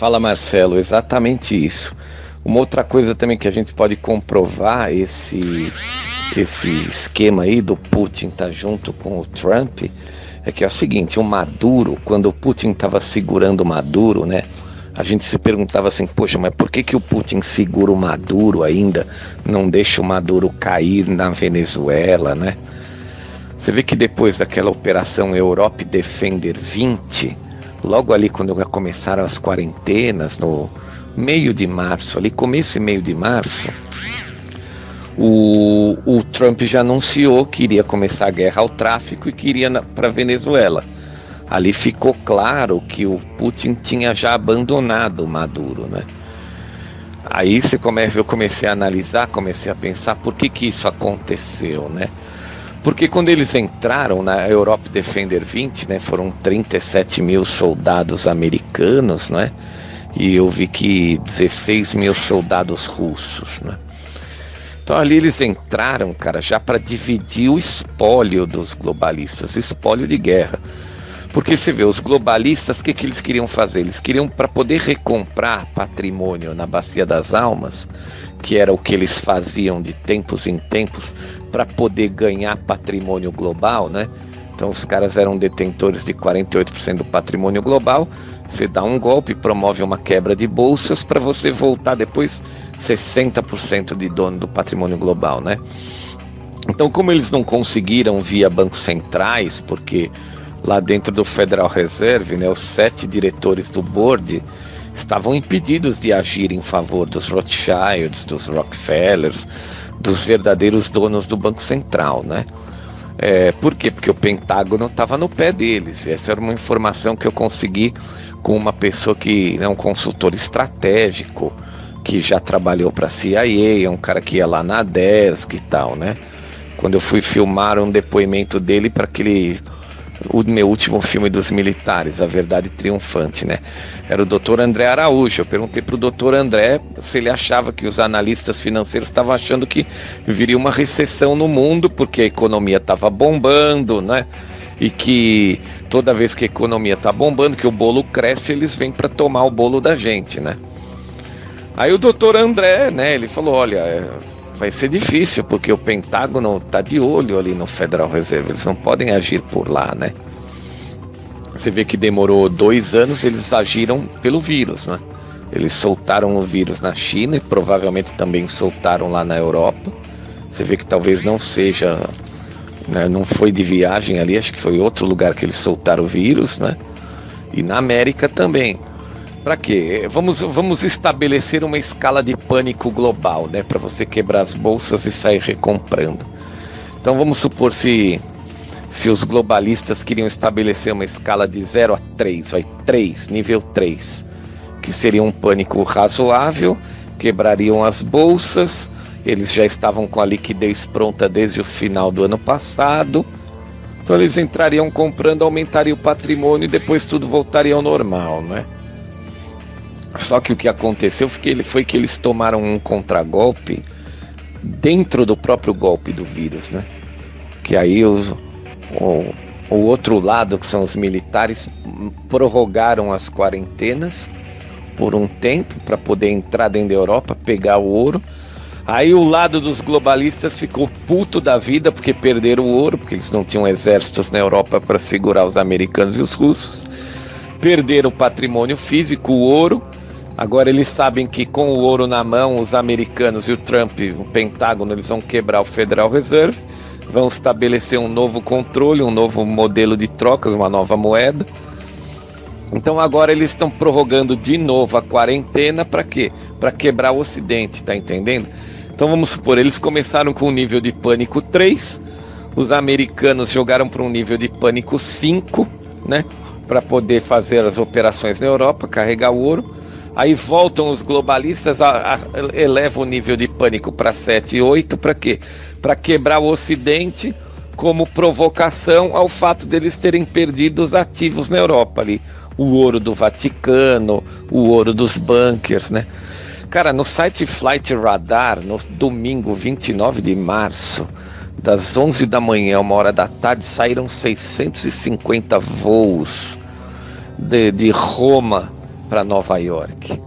Fala, Marcelo, exatamente isso. Uma outra coisa também que a gente pode comprovar esse esquema aí do Putin estar junto com o Trump é que é o seguinte: o Maduro, quando o Putin estava segurando o Maduro, né? A gente se perguntava assim, poxa, mas por que o Putin segura o Maduro ainda, não deixa o Maduro cair na Venezuela, né? Você vê que depois daquela operação Europe Defender 20, logo ali quando começaram as quarentenas, no meio de março, ali começo e meio de março, o Trump já anunciou que iria começar a guerra ao tráfico e que iria para a Venezuela. Ali ficou claro que o Putin tinha já abandonado o Maduro, né? Aí eu comecei a analisar, comecei a pensar por que isso aconteceu, né? Porque quando eles entraram na Europe Defender 20, né, foram 37 mil soldados americanos, né? E eu vi que 16 mil soldados russos, né? Então ali eles entraram, cara, já para dividir o espólio dos globalistas, espólio de guerra. Porque você vê, os globalistas, o que eles queriam fazer? Eles queriam, para poder recomprar patrimônio na Bacia das Almas, que era o que eles faziam de tempos em tempos, para poder ganhar patrimônio global, né? Então os caras eram detentores de 48% do patrimônio global. Você dá um golpe, promove uma quebra de bolsas para você voltar depois 60% de dono do patrimônio global, né? Então, como eles não conseguiram via bancos centrais, porque lá dentro do Federal Reserve, né, os 7 diretores do board estavam impedidos de agir em favor dos Rothschilds, dos Rockefellers, dos verdadeiros donos do Banco Central, né? Por quê? Porque o Pentágono estava no pé deles. Essa era uma informação que eu consegui com uma pessoa que é um consultor estratégico, que já trabalhou para a CIA, é um cara que ia lá na DESC e tal, né? Quando eu fui filmar um depoimento dele para o meu último filme dos militares, A Verdade Triunfante, né? Era o Dr. André Araújo. Eu perguntei pro Dr. André se ele achava que os analistas financeiros estavam achando que viria uma recessão no mundo, porque a economia estava bombando, né? E que toda vez que a economia está bombando, que o bolo cresce, eles vêm para tomar o bolo da gente, né? Aí o Dr. André, né, ele falou, olha, vai ser difícil, porque o Pentágono tá de olho ali no Federal Reserve, eles não podem agir por lá, né? Você vê que demorou 2 anos, eles agiram pelo vírus, né? Eles soltaram o vírus na China e provavelmente também soltaram lá na Europa. Você vê que talvez não seja, né, não foi de viagem ali, acho que foi outro lugar que eles soltaram o vírus, né? E na América também. Para quê? Vamos estabelecer uma escala de pânico global, né? Para você quebrar as bolsas e sair recomprando. Então vamos supor se os globalistas queriam estabelecer uma escala de 0 a 3, vai 3, nível 3, que seria um pânico razoável, quebrariam as bolsas, eles já estavam com a liquidez pronta desde o final do ano passado, então eles entrariam comprando, aumentariam o patrimônio e depois tudo voltaria ao normal, né? Só que o que aconteceu foi que eles tomaram um contragolpe dentro do próprio golpe do vírus, né? Que aí o outro lado, que são os militares, prorrogaram as quarentenas por um tempo para poder entrar dentro da Europa, pegar o ouro. Aí o lado dos globalistas ficou puto da vida porque perderam o ouro, porque eles não tinham exércitos na Europa para segurar os americanos e os russos. Perderam o patrimônio físico, o ouro. Agora eles sabem que com o ouro na mão, os americanos e o Trump, o Pentágono, eles vão quebrar o Federal Reserve, vão estabelecer um novo controle, um novo modelo de trocas, uma nova moeda. Então agora eles estão prorrogando de novo a quarentena para quê? Para quebrar o Ocidente, tá entendendo? Então vamos supor, eles começaram com um nível de pânico 3, os americanos jogaram para um nível de pânico 5, né? Para poder fazer as operações na Europa, carregar o ouro. Aí voltam os globalistas, elevam o nível de pânico para 7 e 8, para quê? Para quebrar o Ocidente como provocação ao fato deles terem perdido os ativos na Europa ali. O ouro do Vaticano, o ouro dos bunkers, né? Cara, no site Flight Radar, no domingo 29 de março, das 11 da manhã a 1h da tarde, saíram 650 voos de Roma para Nova York?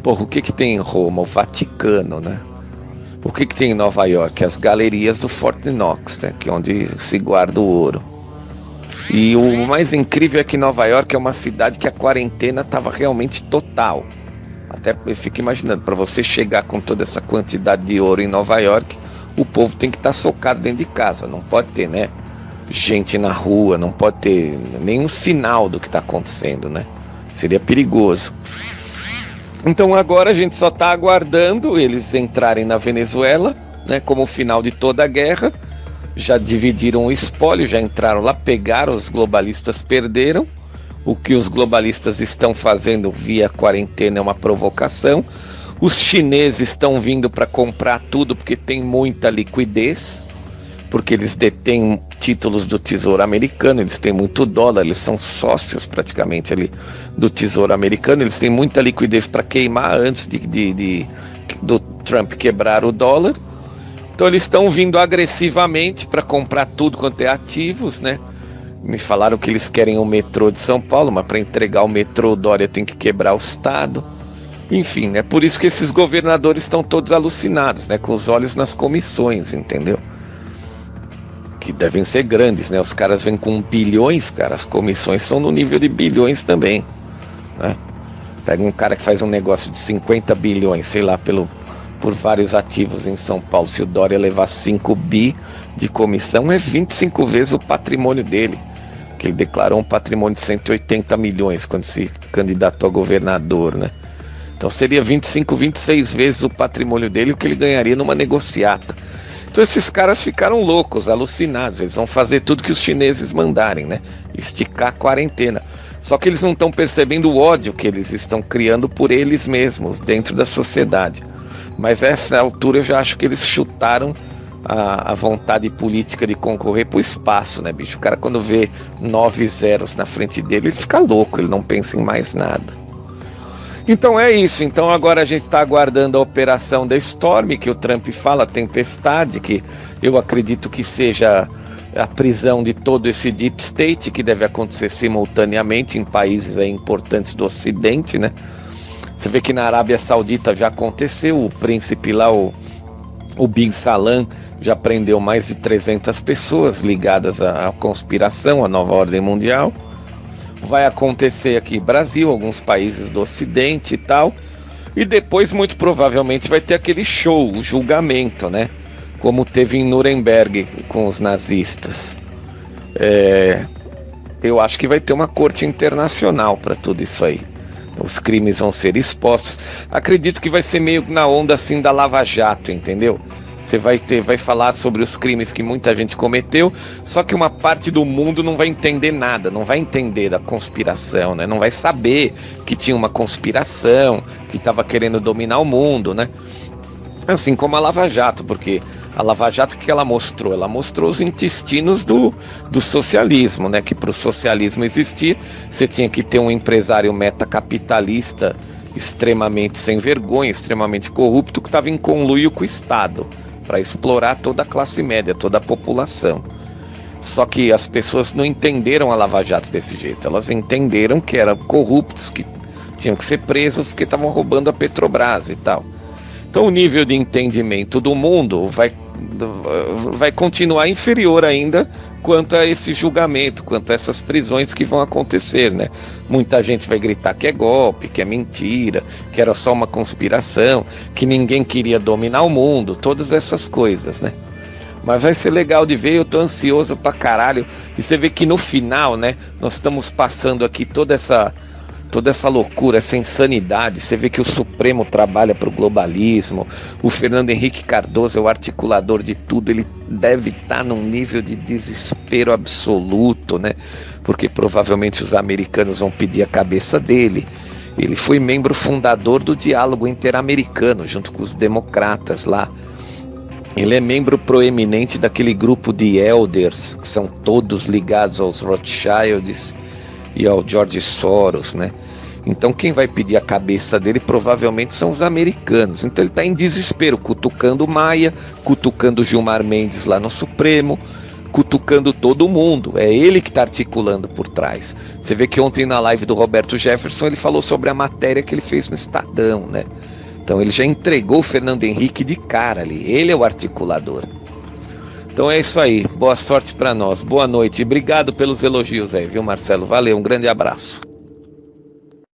Porra, o que tem em Roma? O Vaticano, né? O que tem em Nova York? As galerias do Fort Knox, né? Que é onde se guarda o ouro. E o mais incrível é que Nova York é uma cidade que a quarentena estava realmente total. Até eu fico imaginando, para você chegar com toda essa quantidade de ouro em Nova York, o povo tem que estar socado dentro de casa. Não pode ter, né, gente na rua, não pode ter nenhum sinal do que está acontecendo, né? Seria perigoso. Então agora a gente só está aguardando eles entrarem na Venezuela, né, como o final de toda a guerra. Já dividiram o espólio, já entraram lá, pegaram, os globalistas perderam. O que os globalistas estão fazendo via quarentena é uma provocação. Os chineses estão vindo para comprar tudo porque tem muita liquidez, porque eles detêm títulos do Tesouro Americano, eles têm muito dólar, eles são sócios praticamente ali do Tesouro Americano, eles têm muita liquidez para queimar antes do Trump quebrar o dólar. Então eles estão vindo agressivamente para comprar tudo quanto é ativos, né? Me falaram que eles querem o metrô de São Paulo, mas para entregar o metrô, o Dória tem que quebrar o Estado. Enfim, né? Por isso que esses governadores estão todos alucinados, né? Com os olhos nas comissões, entendeu? Que devem ser grandes, né? Os caras vêm com bilhões, cara, as comissões são no nível de bilhões também, né? Pega um cara que faz um negócio de 50 bilhões, sei lá, por vários ativos em São Paulo, se o Dória levar 5 bi de comissão, é 25 vezes o patrimônio dele, que ele declarou um patrimônio de 180 milhões quando se candidatou a governador, né? Então seria 25, 26 vezes o patrimônio dele, o que ele ganharia numa negociata. Então esses caras ficaram loucos, alucinados, eles vão fazer tudo que os chineses mandarem, né? Esticar a quarentena. Só que eles não estão percebendo o ódio que eles estão criando por eles mesmos, dentro da sociedade. Mas a essa altura eu já acho que eles chutaram a vontade política de concorrer pro espaço, né, bicho? O cara, quando vê 9 zeros na frente dele, ele fica louco, ele não pensa em mais nada. Então é isso, então agora a gente está aguardando a operação da Storm, que o Trump fala, tempestade, que eu acredito que seja a prisão de todo esse Deep State, que deve acontecer simultaneamente em países aí importantes do Ocidente, né? Você vê que na Arábia Saudita já aconteceu, o príncipe lá, o Bin Salman, já prendeu mais de 300 pessoas ligadas à conspiração, à nova ordem mundial. Vai acontecer aqui no Brasil, alguns países do Ocidente e tal. E depois, muito provavelmente, vai ter aquele show, o julgamento, né? Como teve em Nuremberg com os nazistas. Eu acho que vai ter uma corte internacional para tudo isso aí. Os crimes vão ser expostos. Acredito que vai ser meio na onda assim da Lava Jato, entendeu? Você vai falar sobre os crimes que muita gente cometeu, só que uma parte do mundo não vai entender nada, não vai entender da conspiração, né? Não vai saber que tinha uma conspiração, que estava querendo dominar o mundo, né? Assim como a Lava Jato, porque a Lava Jato, o que ela mostrou? Ela mostrou os intestinos do socialismo, né? Que para o socialismo existir, você tinha que ter um empresário metacapitalista extremamente sem vergonha, extremamente corrupto, que estava em conluio com o Estado, para explorar toda a classe média, toda a população. Só que as pessoas não entenderam a Lava Jato desse jeito. Elas entenderam que eram corruptos, que tinham que ser presos porque estavam roubando a Petrobras e tal. Então o nível de entendimento do mundo vai continuar inferior ainda quanto a esse julgamento, quanto a essas prisões que vão acontecer, né? Muita gente vai gritar que é golpe, que é mentira, que era só uma conspiração, que ninguém queria dominar o mundo, todas essas coisas, né? Mas vai ser legal de ver, eu tô ansioso pra caralho. E você vê que no final, né, nós estamos passando aqui toda essa loucura, essa insanidade. Você vê que o Supremo trabalha para o globalismo, o Fernando Henrique Cardoso é o articulador de tudo, ele deve estar num nível de desespero absoluto, né? Porque provavelmente os americanos vão pedir a cabeça dele. Ele foi membro fundador do Diálogo Interamericano, junto com os democratas lá. Ele é membro proeminente daquele grupo de elders, que são todos ligados aos Rothschilds e ao George Soros, né? Então quem vai pedir a cabeça dele provavelmente são os americanos. Então ele está em desespero, cutucando Maia, cutucando Gilmar Mendes lá no Supremo, cutucando todo mundo. É ele que está articulando por trás. Você vê que ontem na live do Roberto Jefferson ele falou sobre a matéria que ele fez no Estadão, né? Então ele já entregou o Fernando Henrique de cara ali. Ele é o articulador. Então é isso aí. Boa sorte para nós. Boa noite. E obrigado pelos elogios aí, viu, Marcelo? Valeu, um grande abraço.